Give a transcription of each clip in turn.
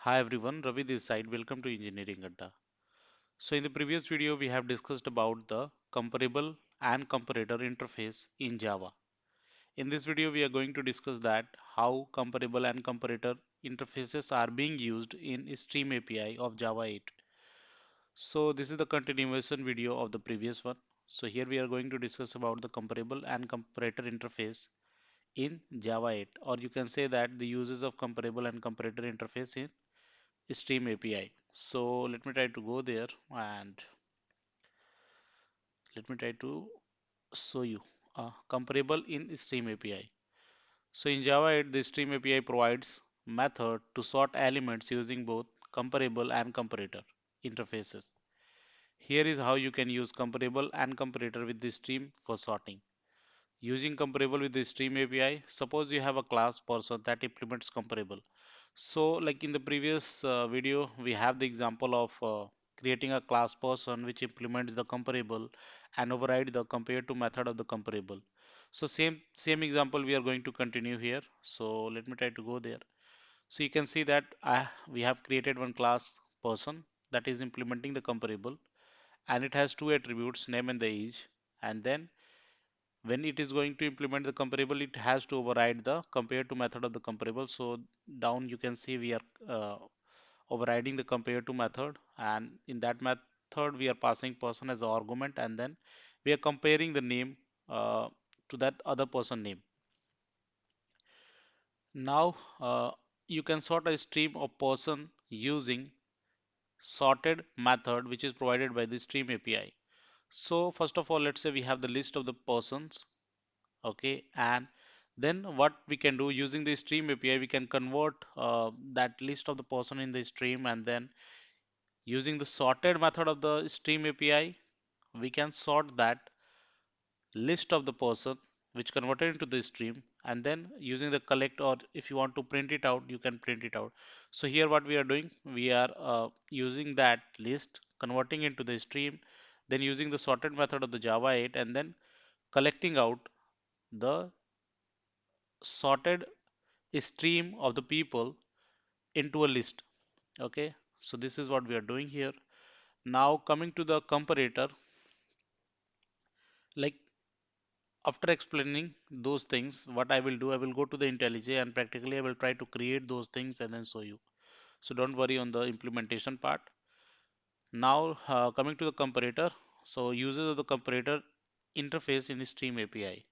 Hi everyone, Ravi this side. Welcome to Engineering Adda. So in the previous video we have discussed about the comparable and comparator interface in Java. In this video we are going to discuss that how comparable and comparator interfaces are being used in Stream API of Java 8. So this is the continuation video of the previous one. So here we are going to discuss about the comparable and comparator interface in Java 8, or you can say that the uses of comparable and comparator interface in Stream API. So let me try to go there and let me try to show you comparable in Stream API. So in Java 8, the Stream API provides method to sort elements using both comparable and comparator interfaces. Here is how you can use comparable and comparator with the stream for sorting. Using comparable with the Stream API, suppose you have a class person that implements comparable. So like in the previous video, we have the example of creating a class person which implements the comparable and override the compare to method of the comparable. So same example we are going to continue here. So let me try to go there. So you can see that we have created one class person that is implementing the comparable, and it has two attributes, name and the age. And then when it is going to implement the comparable, it has to override the compare to method of the comparable. So down you can see we are overriding the compare to method, and in that method we are passing person as an argument, and then we are comparing the name to that other person name. Now you can sort a stream of person using sorted method which is provided by the Stream API. So first of all, let's say we have the list of the persons. Okay, and then what we can do using the Stream API, we can convert that list of the person in the stream, and then using the sorted method of the Stream API, we can sort that list of the person which converted into the stream, and then using the collect, or if you want to print it out, you can print it out. So here what we are doing, we are using that list, converting into the stream, then using the sorted method of the Java 8, and then collecting out the sorted stream of the people into a list. Okay, so this is what we are doing here. Now coming to the comparator, like after explaining those things, what I will do, I will go to the IntelliJ and practically I will try to create those things and then show you. So don't worry on the implementation part. Now coming to the comparator, so uses of the comparator interface in Stream API.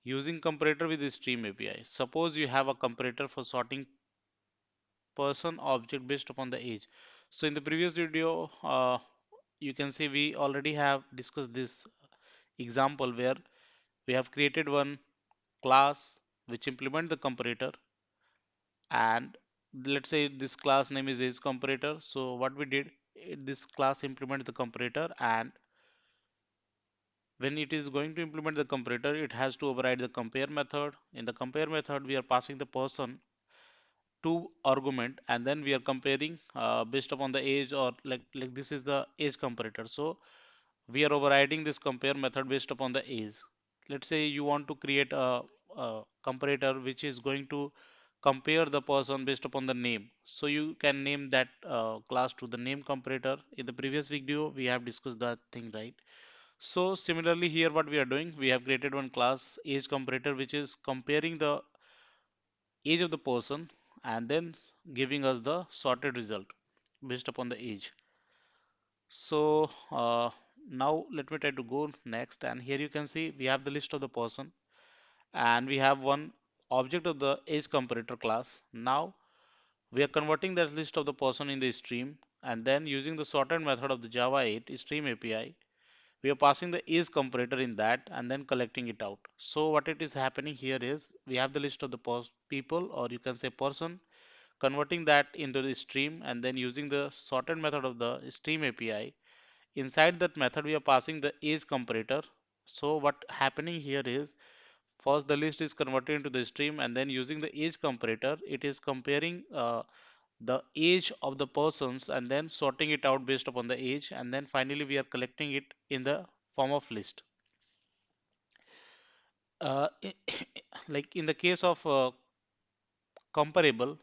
Using comparator with the Stream API. Suppose you have a comparator for sorting person object based upon the age. So in the previous video, you can see we already have discussed this example where we have created one class which implement the comparator, and let's say this class name is age comparator. So what we did, this class implements the comparator, and when it is going to implement the comparator, it has to override the compare method. In the compare method, we are passing the person to argument, and then we are comparing based upon the age, or like this is the age comparator. So we are overriding this compare method based upon the age. Let's say you want to create a comparator which is going to compare the person based upon the name, so you can name that class to the name comparator. In the previous video we have discussed that thing, right? So similarly here what we are doing, we have created one class age comparator which is comparing the age of the person and then giving us the sorted result based upon the age. So now let me try to go next, and here you can see we have the list of the person, and we have one object of the age comparator class. Now we are converting that list of the person in the stream, and then using the sorted method of the Java 8 Stream API, we are passing the age comparator in that and then collecting it out. So what it is happening here is we have the list of the people, or you can say person, converting that into the stream, and then using the sorted method of the Stream API. Inside that method, we are passing the age comparator. So what happening here is first the list is converted into the stream, and then using the age comparator, it is comparing the age of the persons and then sorting it out based upon the age, and then finally we are collecting it in the form of list. Uh, like in the case of comparable,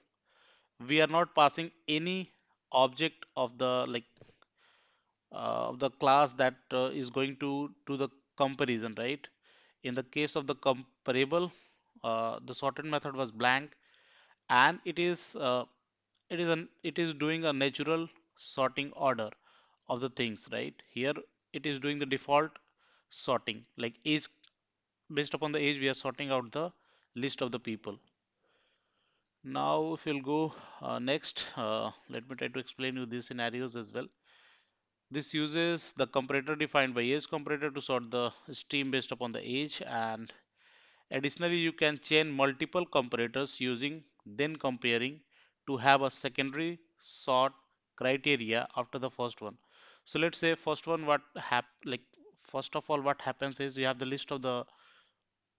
we are not passing any object of the of the class that is going to do the comparison, right? In the case of the comparable, the sorted method was blank, and it is doing a natural sorting order of the things, right? Here it is doing the default sorting, like age, based upon the age we are sorting out the list of the people. Now if we'll go next, let me try to explain you these scenarios as well. This uses the comparator defined by age comparator to sort the stream based upon the age, and additionally you can chain multiple comparators using then comparing to have a secondary sort criteria after the first one. So let's say first one, first of all what happens is you have the list of the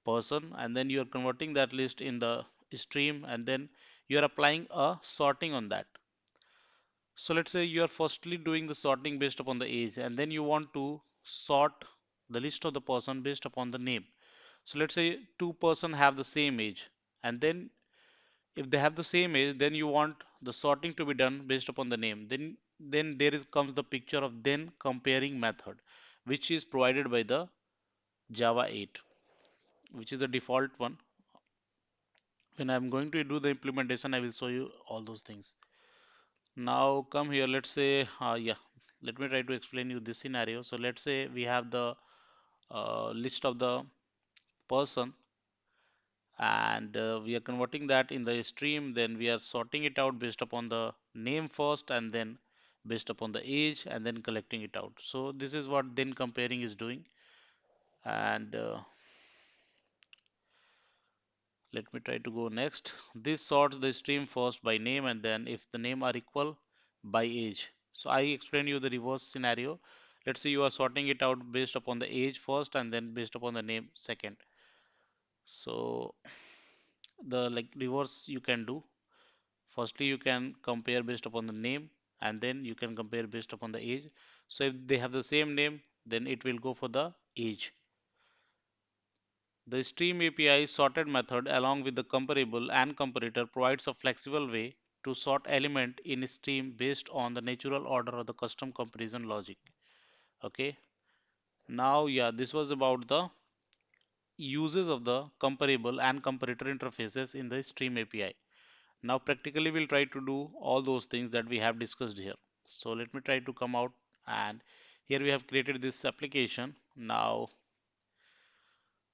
person, and then you are converting that list in the stream, and then you are applying a sorting on that. So let's say you are firstly doing the sorting based upon the age, and then you want to sort the list of the person based upon the name. So let's say two person have the same age, and then if they have the same age, then you want the sorting to be done based upon the name. Then there is comes the picture of then comparing method, which is provided by the Java 8, which is the default one. When I'm going to do the implementation, I will show you all those things. Now come here, let's say, let me try to explain you this scenario. So let's say we have the list of the person, and we are converting that in the stream, then we are sorting it out based upon the name first, and then based upon the age, and then collecting it out. So this is what then comparing is doing. And let me try to go next. This sorts the stream first by name, and then if the name are equal, by age. So I explained you the reverse scenario. Let's say you are sorting it out based upon the age first, and then based upon the name second. So the reverse you can do. Firstly, you can compare based upon the name, and then you can compare based upon the age. So if they have the same name, then it will go for the age. The Stream API sorted method along with the comparable and comparator provides a flexible way to sort element in stream based on the natural order of the custom comparison logic. Okay. Now, yeah, this was about the uses of the comparable and comparator interfaces in the Stream API. Now, practically, we'll try to do all those things that we have discussed here. So let me try to come out, and here we have created this application. Now,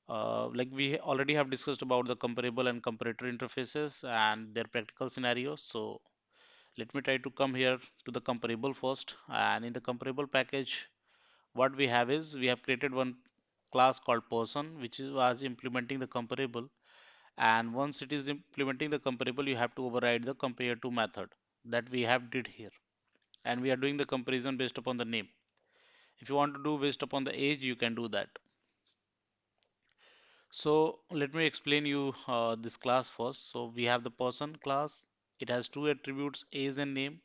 like we already have discussed about the comparable and comparator interfaces and their practical scenarios. So let me try to come here to the comparable first. And in the comparable package, what we have is we have created one class called person, which was implementing the comparable. And once it is implementing the comparable, you have to override the compare to method that we have did here. And we are doing the comparison based upon the name. If you want to do based upon the age, you can do that. So let me explain you this class first. So we have the person class. It has two attributes, age and name.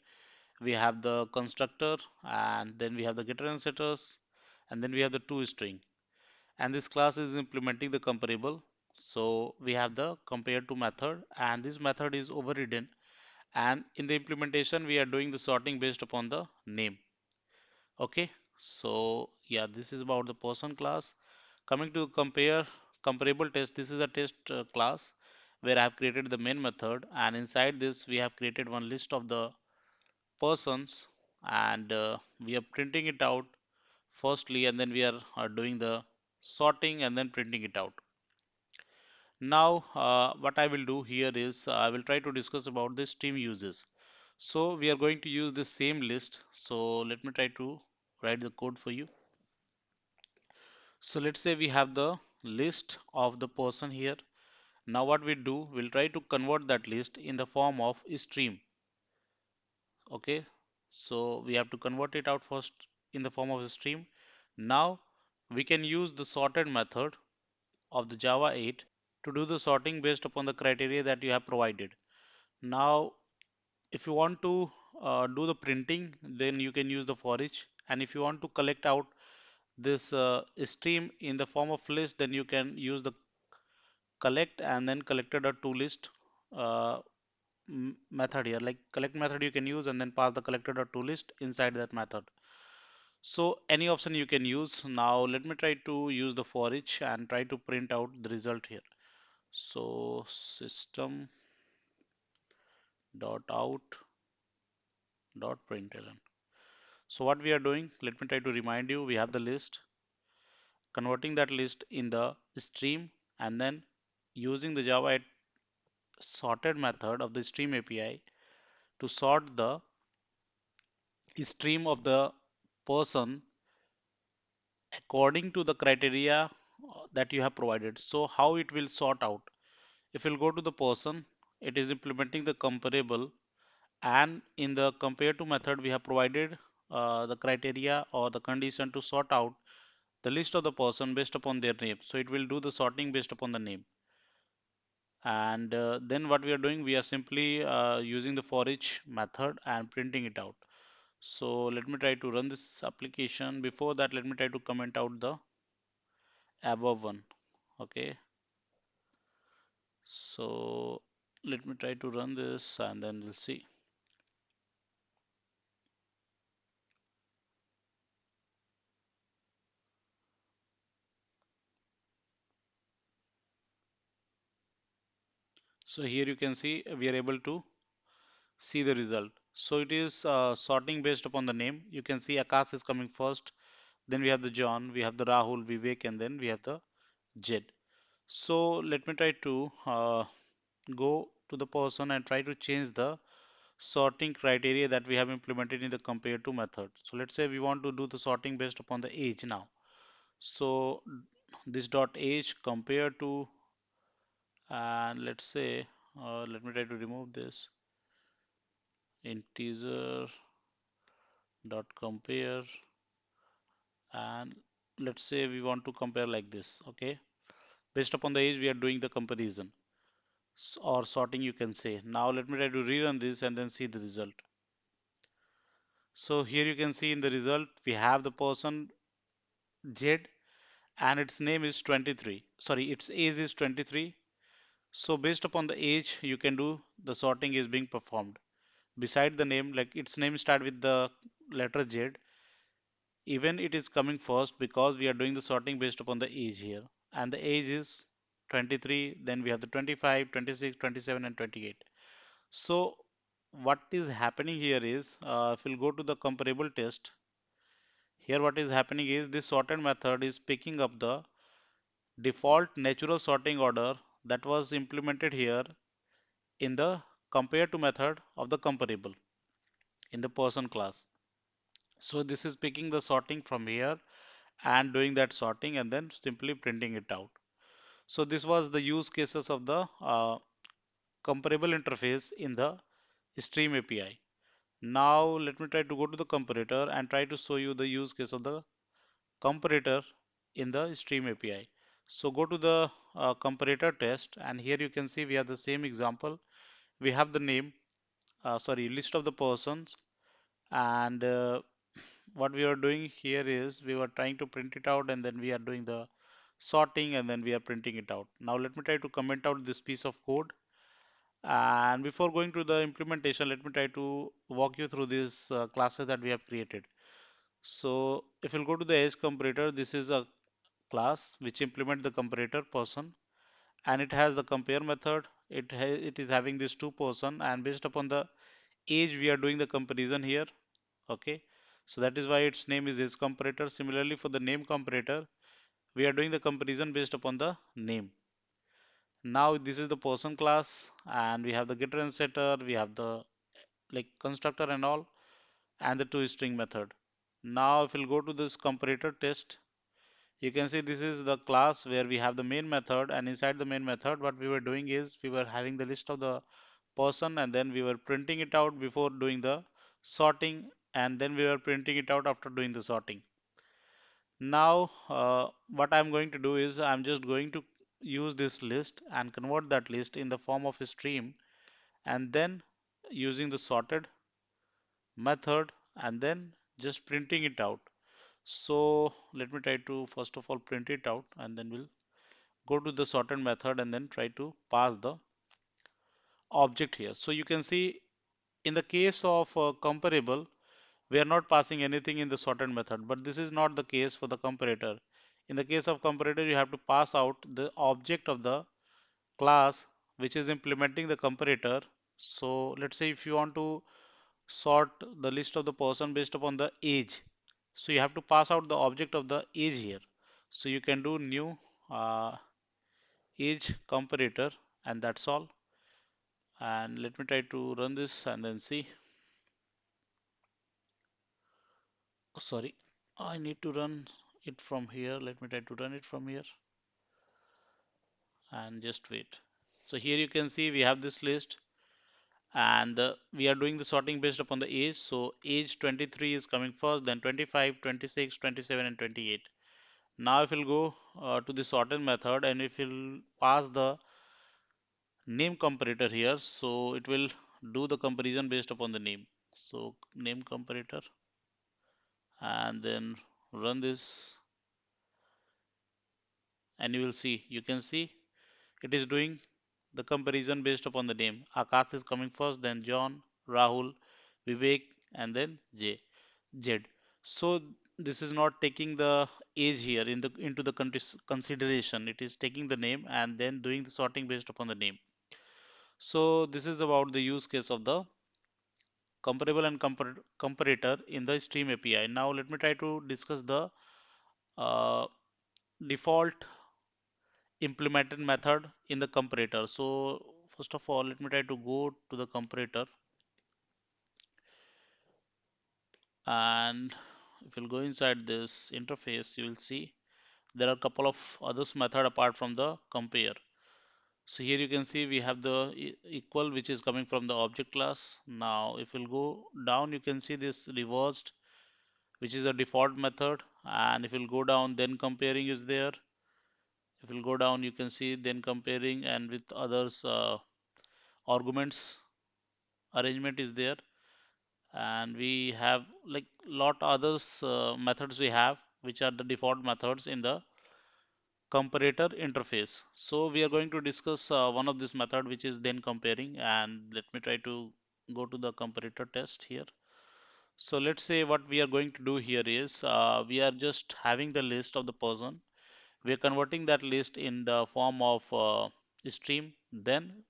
We have the constructor, and then we have the getter and setters, and then we have the toString. And this class is implementing the comparable. So we have the compare to method, and this method is overridden. And in the implementation, we are doing the sorting based upon the name. Okay. So yeah, this is about the person class. Coming to compare comparable test, this is a test class where I have created the main method, and inside this we have created one list of the persons, and we are printing it out firstly, and then we are doing the sorting and then printing it out. Now what I will do here is I will try to discuss about the stream uses. So we are going to use the same list. So let me try to write the code for you. So let's say we have the list of the person here. Now what we do, we'll try to convert that list in the form of a stream. Okay, so we have to convert it out first in the form of a stream. Now we can use the sorted method of the Java 8 to do the sorting based upon the criteria that you have provided. Now if you want to do the printing, then you can use the for each, and if you want to collect out this stream in the form of list, then you can use the collect and then collected a to list. Uh, method here, like collect method you can use and then pass the collector.toList inside that method. So any option you can use. Now let me try to use the for each and try to print out the result here. So system dot out dot println. So what we are doing, let me try to remind you, we have the list, converting that list in the stream, and then using the Java sorted method of the stream API to sort the stream of the person according to the criteria that you have provided. So how it will sort out? If you'll go to the person, it is implementing the comparable, and in the compare to method we have provided the criteria or the condition to sort out the list of the person based upon their name. So it will do the sorting based upon the name. And then what we are doing, we are simply using the for each method and printing it out. So let me try to run this application. Before that, let me try to comment out the above one. Okay, so let me try to run this and then we'll see. So here you can see we are able to see the result. So it is sorting based upon the name. You can see Akash is coming first, then we have the John, we have the Rahul, Vivek, and then we have the Jed. So let me try to go to the person and try to change the sorting criteria that we have implemented in the compare to method. So let's say we want to do the sorting based upon the age now. So this dot age compare to, and let's say let me try to remove this integer dot compare, and let's say we want to compare like this. Okay, based upon the age we are doing the comparison or sorting, you can say. Now let me try to rerun this and then see the result. So here you can see in the result we have the person Jed and its name is 23. Sorry, its age is 23. So based upon the age you can do the sorting is being performed. Beside the name, like its name start with the letter Z, even it is coming first because we are doing the sorting based upon the age here. And the age is 23, then we have the 25, 26, 27 and 28. So what is happening here is if we'll go to the comparable test, here what is happening is this sorted method is picking up the default natural sorting order that was implemented here in the compare to method of the comparable in the person class. So this is picking the sorting from here and doing that sorting and then simply printing it out. So this was the use cases of the comparable interface in the stream API. Now let me try to go to the comparator and try to show you the use case of the comparator in the stream API. So go to the comparator test, and here you can see we have the same example. We have the name, sorry, list of the persons, and what we are doing here is we were trying to print it out and then we are doing the sorting and then we are printing it out. Now let me try to comment out this piece of code, and before going to the implementation let me try to walk you through these classes that we have created. So if you'll go to the edge comparator, this is a class which implement the comparator person, and it has the compare method. It is having this two person, and based upon the age we are doing the comparison here. Okay, so that is why its name is age comparator. Similarly for the name comparator, we are doing the comparison based upon the name. Now this is the person class, and we have the getter and setter, we have the like constructor and all, and the toString method. Now if we'll go to this comparator test, you can see this is the class where we have the main method, and inside the main method what we were doing is we were having the list of the person and then we were printing it out before doing the sorting, and then we were printing it out after doing the sorting. Now what I'm going to do is I'm just going to use this list and convert that list in the form of a stream, and then using the sorted method and then just printing it out. So let me try to first of all print it out, and then we'll go to the sorted method and then try to pass the object here. So you can see in the case of comparable, we are not passing anything in the sorted method, but this is not the case for the comparator. In the case of comparator, you have to pass out the object of the class which is implementing the comparator. So let's say if you want to sort the list of the person based upon the age, so you have to pass out the object of the age here. So you can do new uh, age comparator, and that's all. And let me try to run this and then see. Oh, sorry, I need to run it from here. Let me try to run it from here and just wait. So here you can see we have this list, and we are doing the sorting based upon the age. So age 23 is coming first, then 25, 26, 27, and 28. Now if we'll go to the sorted method, and if we'll pass the name comparator here, so it will do the comparison based upon the name. So name comparator, and then run this, and you will see, you can see it is doing the comparison based upon the name. Akash is coming first, then John, Rahul, Vivek, and then Jed. So this is not taking the age here into the consideration. It is taking the name and then doing the sorting based upon the name. So this is about the use case of the comparable and comparator in the Stream API. Now let me try to discuss the uh, default implemented method in the comparator. So first of all, let me try to go to the comparator, and if you'll go inside this interface, you will see there are a couple of others method apart from the compare. So here you can see we have the equal, which is coming from the object class. Now if we'll go down, you can see this reversed, which is a default method, and if you'll go down, then comparing is there. If you'll go down, you can see then comparing, and with others arguments arrangement is there, and we have like lot others methods we have, which are the default methods in the comparator interface. So we are going to discuss one of this method, which is then comparing, and let me try to go to the comparator test here. So let's say what we are going to do here is we are just having the list of the person. We are converting that list in the form of stream. Then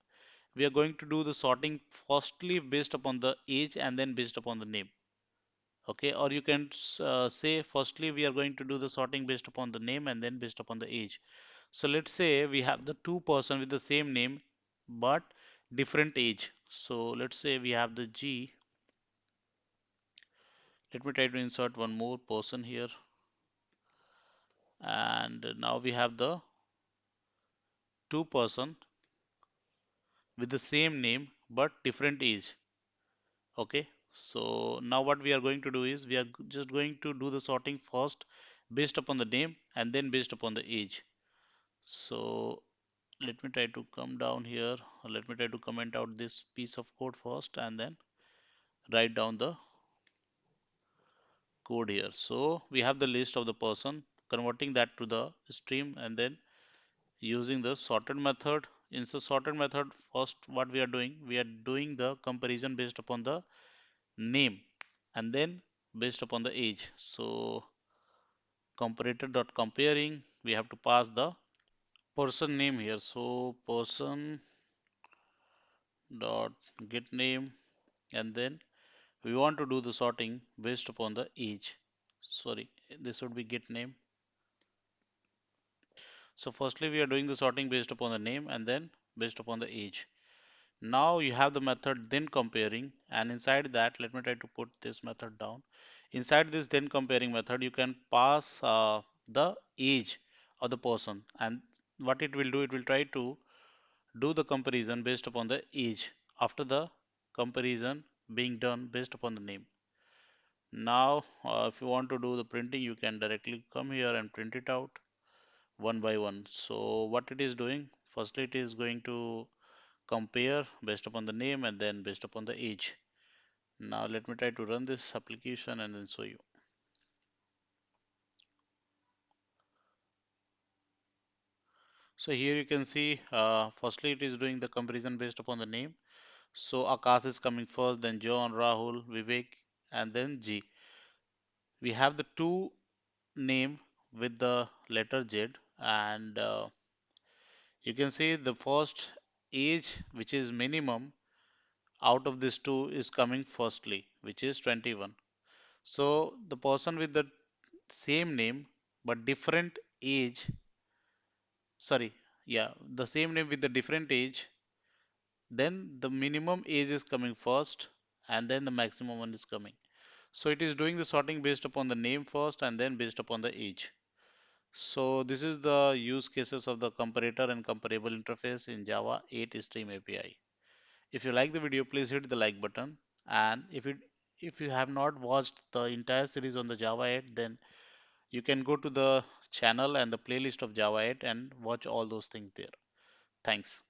we are going to do the sorting firstly based upon the age and then based upon the name. Okay, or you can say firstly we are going to do the sorting based upon the name and then based upon the age. So let's say we have the two person with the same name but different age. So let's say we have the G. Let me try to insert one more person here, and now we have the two person with the same name but different age. Okay, so now what we are going to do is we are just going to do the sorting first based upon the name and then based upon the age. So let me try to come down here. Let me try to comment out this piece of code first and then write down the code here. So we have the list of the person, converting that to the stream, and then using the sorted method. In the sorted method, first what we are doing the comparison based upon the name and then based upon the age. So comparator dot comparing, we have to pass the person name here. So person dot get name, and then we want to do the sorting based upon the age. Sorry, this would be get name. So firstly we are doing the sorting based upon the name and then based upon the age. Now you have the method then comparing, and inside that let me try to put this method down. Inside this then comparing method you can pass the age of the person, and what it will do, it will try to do the comparison based upon the age after the comparison being done based upon the name. Now if you want to do the printing, you can directly come here and print it out one by one. So what it is doing, firstly it is going to compare based upon the name and then based upon the age. Now let me try to run this application and then show you. So here you can see firstly it is doing the comparison based upon the name, So Akash is coming first, then John, Rahul, Vivek, and then G. We have the two name with the letter Z, and you can see the first age, which is minimum out of these two, is coming firstly, which is 21. So the person with the same name but different age, sorry, yeah, the same name with the different age, then the minimum age is coming first, and then the maximum one is coming. So it is doing the sorting based upon the name first and then based upon the age. So this is the use cases of the comparator and comparable interface in Java 8 Stream API. If you like the video, please hit the like button. And if you have not watched the entire series on the Java 8, then you can go to the channel and the playlist of Java 8 and watch all those things there. Thanks.